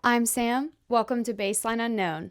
I'm Sam. Welcome to Baseline Unknown.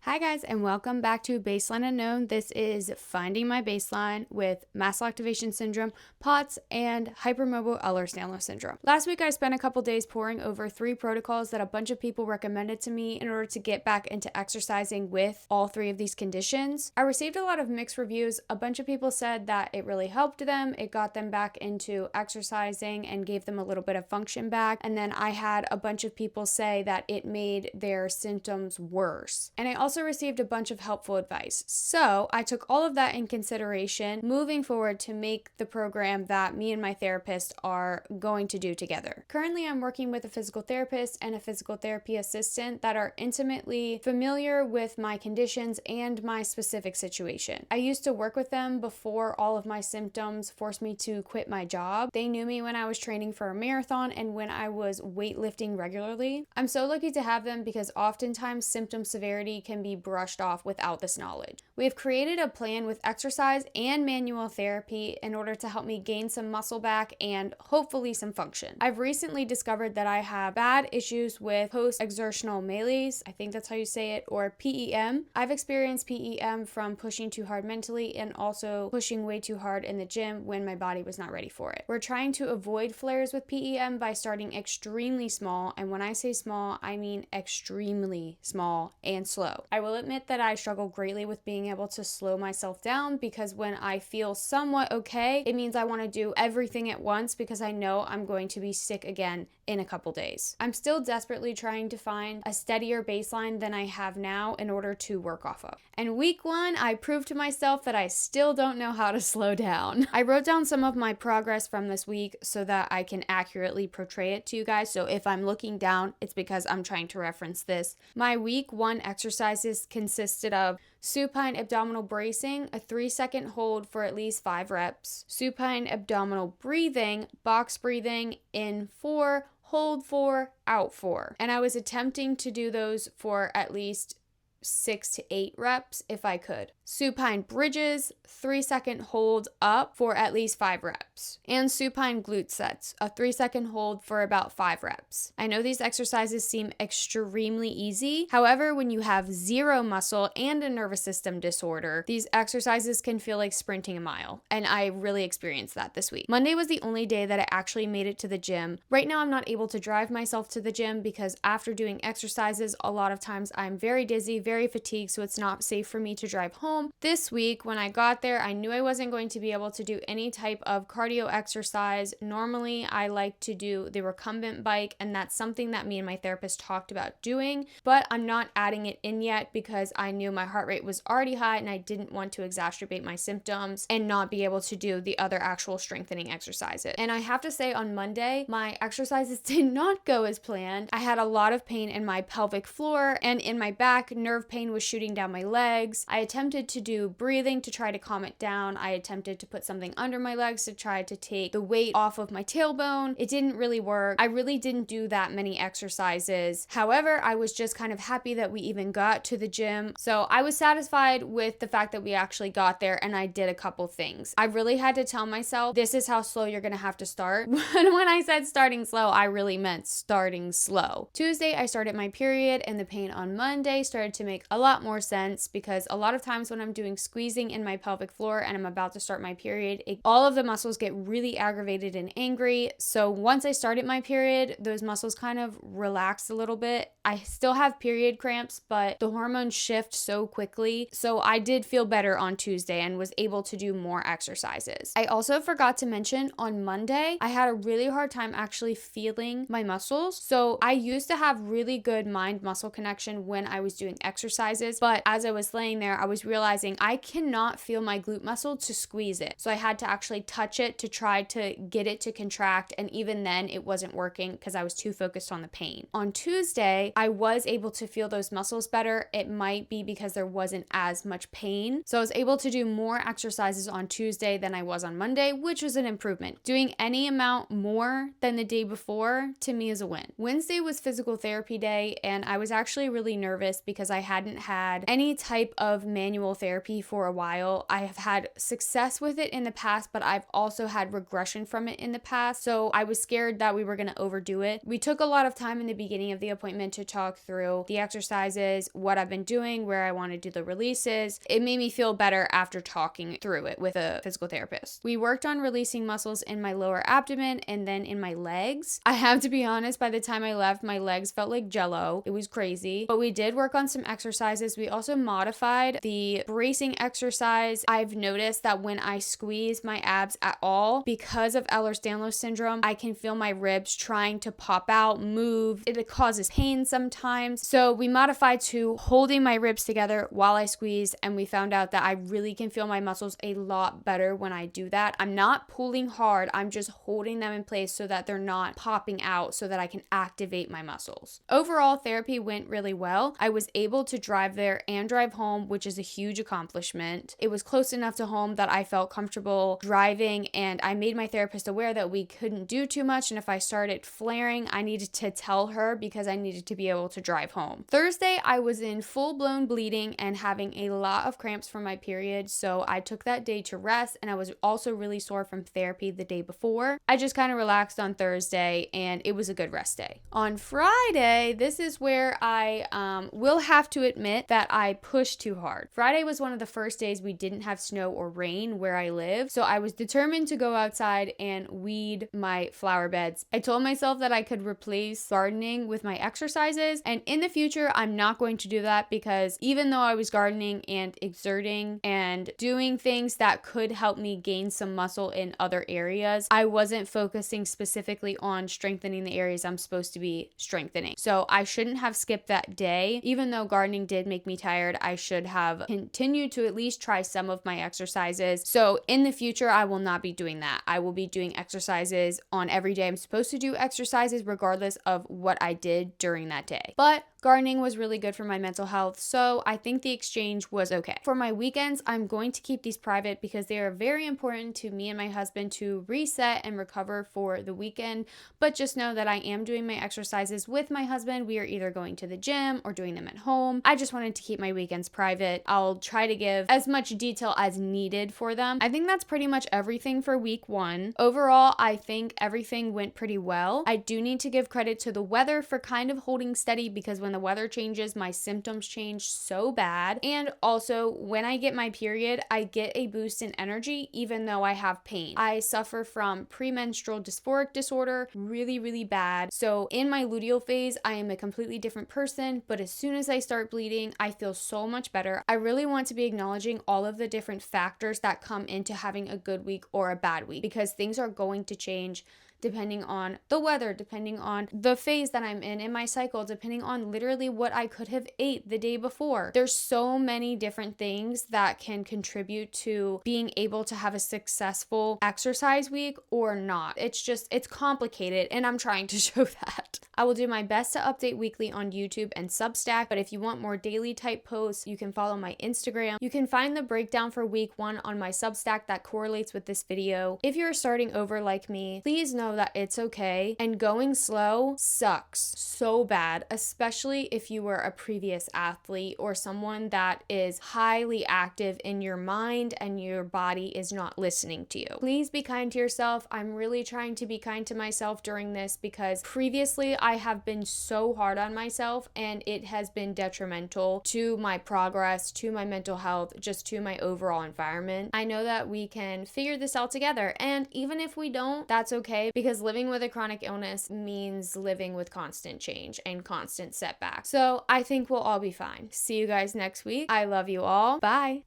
Hi guys, and welcome back to Baseline Unknown. This is Finding My Baseline with mast cell activation syndrome, POTS, and hypermobile Ehlers-Danlos Syndrome. Last week I spent a couple days poring over 3 protocols that a bunch of people recommended to me in order to get back into exercising with all 3 of these conditions. I received a lot of mixed reviews. A bunch of people said that it really helped them, it got them back into exercising and gave them a little bit of function back, and then I had a bunch of people say that it made their symptoms worse. And I also received a bunch of helpful advice. So I took all of that in consideration moving forward to make the program that me and my therapist are going to do together. Currently, I'm working with a physical therapist and a physical therapy assistant that are intimately familiar with my conditions and my specific situation. I used to work with them before all of my symptoms forced me to quit my job. They knew me when I was training for a marathon and when I was weightlifting regularly. I'm so lucky to have them because oftentimes symptom severity can be brushed off without this knowledge. We have created a plan with exercise and manual therapy in order to help me gain some muscle back and hopefully some function. I've recently discovered that I have bad issues with post-exertional malaise, I think that's how you say it, or PEM. I've experienced PEM from pushing too hard mentally and also pushing way too hard in the gym when my body was not ready for it. We're trying to avoid flares with PEM by starting extremely small, and when I say small, I mean extremely small and slow. I will admit that I struggle greatly with being able to slow myself down because when I feel somewhat okay, it means I want to do everything at once because I know I'm going to be sick again in a couple days. I'm still desperately trying to find a steadier baseline than I have now in order to work off of. And week 1, I proved to myself that I still don't know how to slow down. I wrote down some of my progress from this week so that I can accurately portray it to you guys. So if I'm looking down, it's because I'm trying to reference this. My week 1 exercises consisted of supine abdominal bracing, a 3-second hold for at least 5 reps, supine abdominal breathing, box breathing in 4, hold 4, out 4. And I was attempting to do those for at least 6 to 8 reps if I could. Supine bridges, 3-second hold up for at least 5 reps. And supine glute sets, a 3-second hold for about 5 reps. I know these exercises seem extremely easy. However, when you have 0 muscle and a nervous system disorder, these exercises can feel like sprinting a mile. And I really experienced that this week. Monday was the only day that I actually made it to the gym. Right now, I'm not able to drive myself to the gym because after doing exercises, a lot of times I'm very dizzy, very fatigued, so it's not safe for me to drive home. This week, when I got there, I knew I wasn't going to be able to do any type of cardio exercise. Normally, I like to do the recumbent bike, and that's something that me and my therapist talked about doing, but I'm not adding it in yet because I knew my heart rate was already high and I didn't want to exacerbate my symptoms and not be able to do the other actual strengthening exercises. And I have to say, on Monday, my exercises did not go as planned. I had a lot of pain in my pelvic floor and in my back. Nerve pain was shooting down my legs. I attempted to do breathing to try to calm it down. I attempted to put something under my legs to try to take the weight off of my tailbone. It didn't really work. I really didn't do that many exercises. However, I was just kind of happy that we even got to the gym. So I was satisfied with the fact that we actually got there and I did a couple things. I really had to tell myself, this is how slow you're gonna have to start. When I said starting slow, I really meant starting slow. Tuesday, I started my period and the pain on Monday started to make a lot more sense because a lot of times when I'm doing squeezing in my pelvic floor and I'm about to start my period, all of the muscles get really aggravated and angry. So once I started my period, those muscles kind of relaxed a little bit. I still have period cramps, but the hormones shift so quickly. So I did feel better on Tuesday and was able to do more exercises. I also forgot to mention on Monday, I had a really hard time actually feeling my muscles. So I used to have really good mind-muscle connection when I was doing exercises, but as I was laying there, I was realizing I cannot feel my glute muscle to squeeze it. So I had to actually touch it to try to get it to contract. And even then it wasn't working because I was too focused on the pain. On Tuesday, I was able to feel those muscles better. It might be because there wasn't as much pain. So I was able to do more exercises on Tuesday than I was on Monday, which was an improvement. Doing any amount more than the day before to me is a win. Wednesday was physical therapy day, and I was actually really nervous because I hadn't had any type of manual therapy for a while. I have had success with it in the past, but I've also had regression from it in the past. So I was scared that we were going to overdo it. We took a lot of time in the beginning of the appointment to talk through the exercises, what I've been doing, where I want to do the releases. It made me feel better after talking through it with a physical therapist. We worked on releasing muscles in my lower abdomen and then in my legs. I have to be honest, by the time I left, my legs felt like jello. It was crazy, but we did work on some exercises. We also modified the bracing exercise. I've noticed that when I squeeze my abs at all, because of Ehlers-Danlos syndrome, I can feel my ribs trying to pop out, move. It causes pain sometimes. So we modified to holding my ribs together while I squeeze, and we found out that I really can feel my muscles a lot better when I do that. I'm not pulling hard, I'm just holding them in place so that they're not popping out so that I can activate my muscles. Overall, therapy went really well. I was able to drive there and drive home, which is a huge accomplishment. It was close enough to home that I felt comfortable driving, and I made my therapist aware that we couldn't do too much, and if I started flaring, I needed to tell her because I needed to be able to drive home. Thursday, I was in full-blown bleeding and having a lot of cramps from my period, so I took that day to rest, and I was also really sore from therapy the day before. I just kind of relaxed on Thursday, and it was a good rest day. On Friday, this is where I will have to admit that I pushed too hard. Friday was one of the first days we didn't have snow or rain where I live, so I was determined to go outside and weed my flower beds. I told myself that I could replace gardening with my exercises, and in the future, I'm not going to do that because even though I was gardening and exerting and doing things that could help me gain some muscle in other areas, I wasn't focusing specifically on strengthening the areas I'm supposed to be strengthening. So I shouldn't have skipped that day. Even though gardening did make me tired, I should have continued to at least try some of my exercises. So in the future, I will not be doing that. I will be doing exercises on every day I'm supposed to do exercises regardless of what I did during that day. But gardening was really good for my mental health, so I think the exchange was okay. For my weekends, I'm going to keep these private because they are very important to me and my husband to reset and recover for the weekend, but just know that I am doing my exercises with my husband. We are either going to the gym or doing them at home. I just wanted to keep my weekends private. I'll try to give as much detail as needed for them. I think that's pretty much everything for week 1. Overall, I think everything went pretty well. I do need to give credit to the weather for kind of holding steady because when the weather changes, my symptoms change so bad. And also, when I get my period, I get a boost in energy even though I have pain. I suffer from premenstrual dysphoric disorder, really, really bad. So in my luteal phase, I am a completely different person, but as soon as I start bleeding, I feel so much better. I really want to be acknowledging all of the different factors that come into having a good week or a bad week because things are going to change depending on the weather, depending on the phase that I'm in my cycle, depending on literally what I could have ate the day before. There's so many different things that can contribute to being able to have a successful exercise week or not. It's complicated, and I'm trying to show that. I will do my best to update weekly on YouTube and Substack, but if you want more daily type posts, you can follow my Instagram. You can find the breakdown for week 1 on my Substack that correlates with this video. If you're starting over like me, please know that it's okay, and going slow sucks so bad, especially if you were a previous athlete or someone that is highly active in your mind and your body is not listening to you. Please be kind to yourself. I'm really trying to be kind to myself during this because previously I have been so hard on myself and it has been detrimental to my progress, to my mental health, just to my overall environment. I know that we can figure this out together, and even if we don't, that's okay because living with a chronic illness means living with constant change and constant setbacks. So I think we'll all be fine. See you guys next week. I love you all. Bye.